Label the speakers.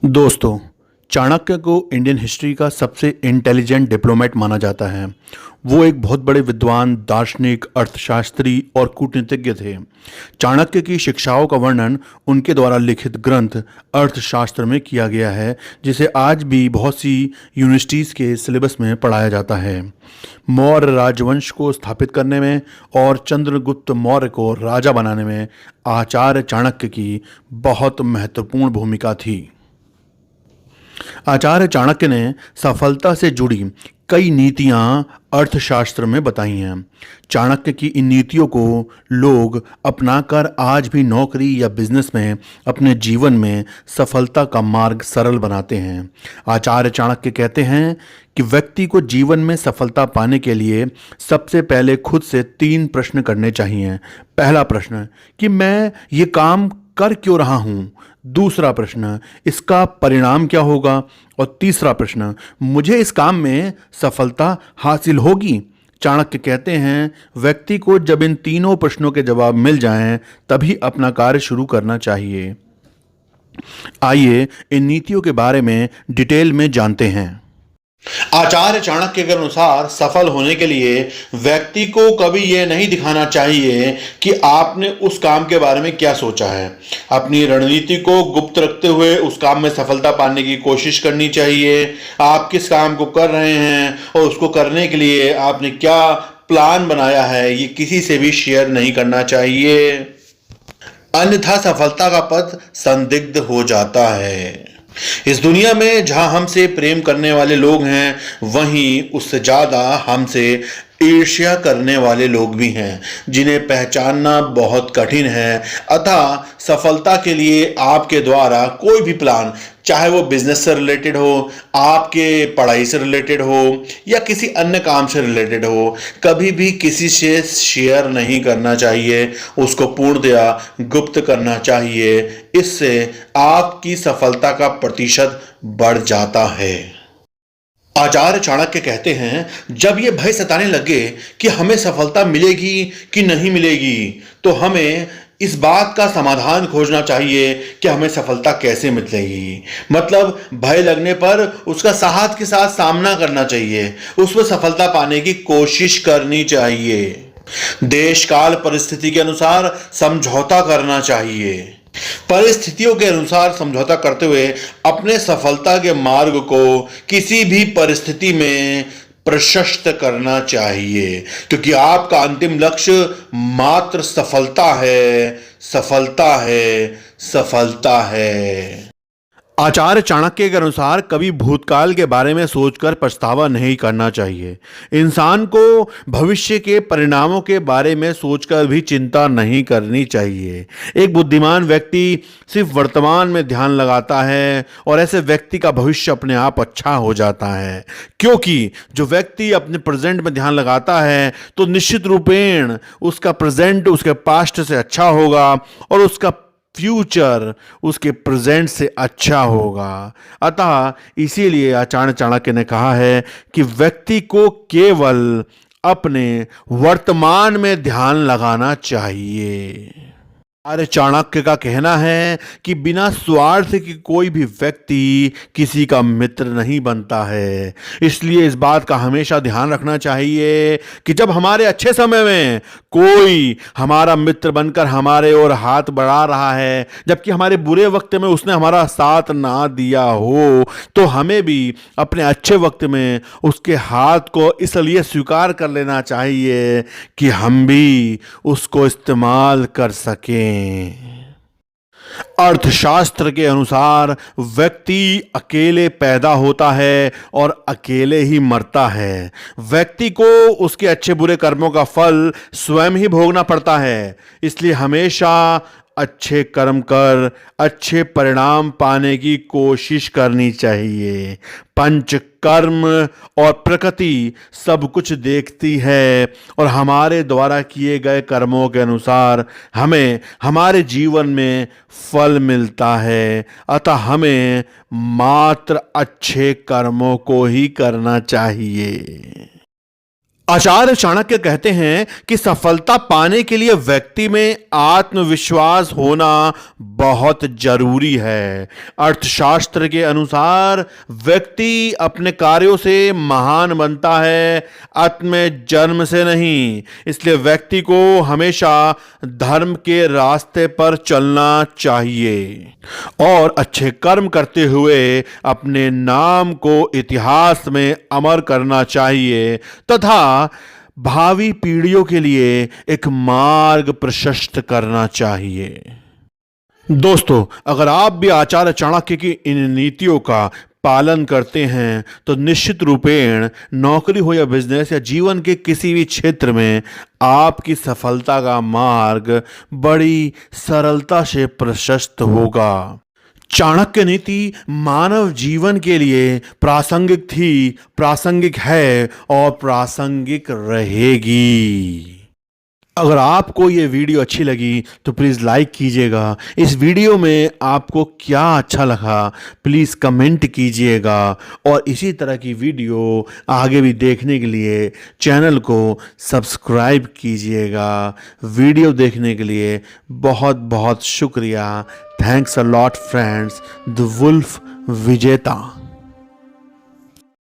Speaker 1: दोस्तों, चाणक्य को Indian history का सबसे इंटेलिजेंट डिप्लोमेट माना जाता है। वो एक बहुत बड़े विद्वान, दार्शनिक, अर्थशास्त्री और कूटनीतिज्ञ थे। चाणक्य की शिक्षाओं का वर्णन उनके द्वारा लिखित ग्रंथ अर्थशास्त्र में किया गया है, जिसे आज भी बहुत सी यूनिवर्सिटीज़ के सिलेबस में पढ़ाया जाता है। मौर्य राजवंश को स्थापित करने में और चंद्रगुप्त मौर्य को राजा बनाने में आचार्य चाणक्य की बहुत महत्वपूर्ण भूमिका थी। आचार्य चाणक्य ने सफलता से जुड़ी कई नीतियां अर्थशास्त्र में बताई हैं। चाणक्य की इन नीतियों को लोग अपनाकर आज भी नौकरी या बिजनेस में अपने जीवन में सफलता का मार्ग सरल बनाते हैं। आचार्य चाणक्य कहते हैं कि व्यक्ति को जीवन में सफलता पाने के लिए सबसे पहले खुद से 3 प्रश्न करने चाहिए। पहला प्रश्न कि मैं ये काम कर क्यों रहा हूँ। दूसरा प्रश्न, इसका परिणाम क्या होगा। और तीसरा प्रश्न, मुझे इस काम में सफलता हासिल होगी। चाणक्य कहते हैं व्यक्ति को जब इन तीनों प्रश्नों के जवाब मिल जाएं, तभी अपना कार्य शुरू करना चाहिए। आइए इन नीतियों के बारे में डिटेल में जानते हैं। आचार्य चाणक्य के अनुसार सफल होने के लिए व्यक्ति को कभी यह नहीं दिखाना चाहिए कि आपने उस काम के बारे में क्या सोचा है। अपनी रणनीति को गुप्त रखते हुए उस काम में सफलता पाने की कोशिश करनी चाहिए। आप किस काम को कर रहे हैं और उसको करने के लिए आपने क्या प्लान बनाया है, ये किसी से भी शेयर नहीं करना चाहिए, अन्यथा सफलता का पथ संदिग्ध हो जाता है। इस दुनिया में जहां हमसे प्रेम करने वाले लोग हैं, वहीं उससे ज्यादा हमसे ईर्ष्या करने वाले लोग भी हैं, जिन्हें पहचानना बहुत कठिन है। अतः सफलता के लिए आपके द्वारा कोई भी प्लान, चाहे वो बिजनेस से रिलेटेड हो, आपके पढ़ाई से रिलेटेड हो या किसी अन्य काम से रिलेटेड हो, कभी भी किसी से शेयर नहीं करना चाहिए। उसको पूर्णतया गुप्त करना चाहिए। इससे आपकी सफलता का प्रतिशत बढ़ जाता है। आचार्य चाणक्य कहते हैं जब ये भय सताने लगे कि हमें सफलता मिलेगी कि नहीं मिलेगी, तो हमें इस बात का समाधान खोजना चाहिए कि हमें सफलता कैसे मिलेगी। मतलब भय लगने पर उसका साहस के साथ सामना करना चाहिए, उस पर सफलता पाने की कोशिश करनी चाहिए। देश काल परिस्थिति के अनुसार समझौता करना चाहिए। परिस्थितियों के अनुसार समझौता करते हुए अपने सफलता के मार्ग को किसी भी परिस्थिति में प्रशस्त करना चाहिए, क्योंकि आपका अंतिम लक्ष्य मात्र सफलता है, सफलता है, सफलता है। आचार्य चाणक्य के अनुसार कभी भूतकाल के बारे में सोचकर पछतावा नहीं करना चाहिए। इंसान को भविष्य के परिणामों के बारे में सोचकर भी चिंता नहीं करनी चाहिए। एक बुद्धिमान व्यक्ति सिर्फ वर्तमान में ध्यान लगाता है और ऐसे व्यक्ति का भविष्य अपने आप अच्छा हो जाता है, क्योंकि जो व्यक्ति अपने प्रेजेंट में ध्यान लगाता है तो निश्चित रूपेण उसका प्रेजेंट उसके पास्ट से अच्छा होगा और उसका फ्यूचर उसके प्रेजेंट से अच्छा होगा। अतः इसीलिए आचार्य चाणक्य ने कहा है कि व्यक्ति को केवल अपने वर्तमान में ध्यान लगाना चाहिए। आचार्य चाणक्य का कहना है कि बिना स्वार्थ के कोई भी व्यक्ति किसी का मित्र नहीं बनता है। इसलिए इस बात का हमेशा ध्यान रखना चाहिए कि जब हमारे अच्छे समय में कोई हमारा मित्र बनकर हमारे ओर हाथ बढ़ा रहा है, जबकि हमारे बुरे वक्त में उसने हमारा साथ ना दिया हो, तो हमें भी अपने अच्छे वक्त में उसके हाथ को इसलिए स्वीकार कर लेना चाहिए कि हम भी उसको इस्तेमाल कर सकें। अर्थशास्त्र के अनुसार व्यक्ति अकेले पैदा होता है और अकेले ही मरता है। व्यक्ति को उसके अच्छे बुरे कर्मों का फल स्वयं ही भोगना पड़ता है। इसलिए हमेशा अच्छे कर्म कर अच्छे परिणाम पाने की कोशिश करनी चाहिए। पंच कर्म और प्रकृति सब कुछ देखती है और हमारे द्वारा किए गए कर्मों के अनुसार हमें हमारे जीवन में फल मिलता है। अतः हमें मात्र अच्छे कर्मों को ही करना चाहिए। आचार्य चाणक्य कहते हैं कि सफलता पाने के लिए व्यक्ति में आत्मविश्वास होना बहुत जरूरी है। अर्थशास्त्र के अनुसार व्यक्ति अपने कार्यों से महान बनता है, आत्म जन्म से नहीं। इसलिए व्यक्ति को हमेशा धर्म के रास्ते पर चलना चाहिए और अच्छे कर्म करते हुए अपने नाम को इतिहास में अमर करना चाहिए तथा भावी पीढ़ियों के लिए एक मार्ग प्रशस्त करना चाहिए। दोस्तों, अगर आप भी आचार्य चाणक्य की इन नीतियों का पालन करते हैं तो निश्चित रूपेण नौकरी हो या बिजनेस या जीवन के किसी भी क्षेत्र में आपकी सफलता का मार्ग बड़ी सरलता से प्रशस्त होगा। चाणक्य नीति मानव जीवन के लिए प्रासंगिक थी, प्रासंगिक है और प्रासंगिक रहेगी। अगर आपको ये वीडियो अच्छी लगी तो प्लीज़ लाइक कीजिएगा। इस वीडियो में आपको क्या अच्छा लगा प्लीज़ कमेंट कीजिएगा और इसी तरह की वीडियो आगे भी देखने के लिए चैनल को सब्सक्राइब कीजिएगा। वीडियो देखने के लिए बहुत बहुत शुक्रिया। Thanks a lot friends. The wolf विजेता।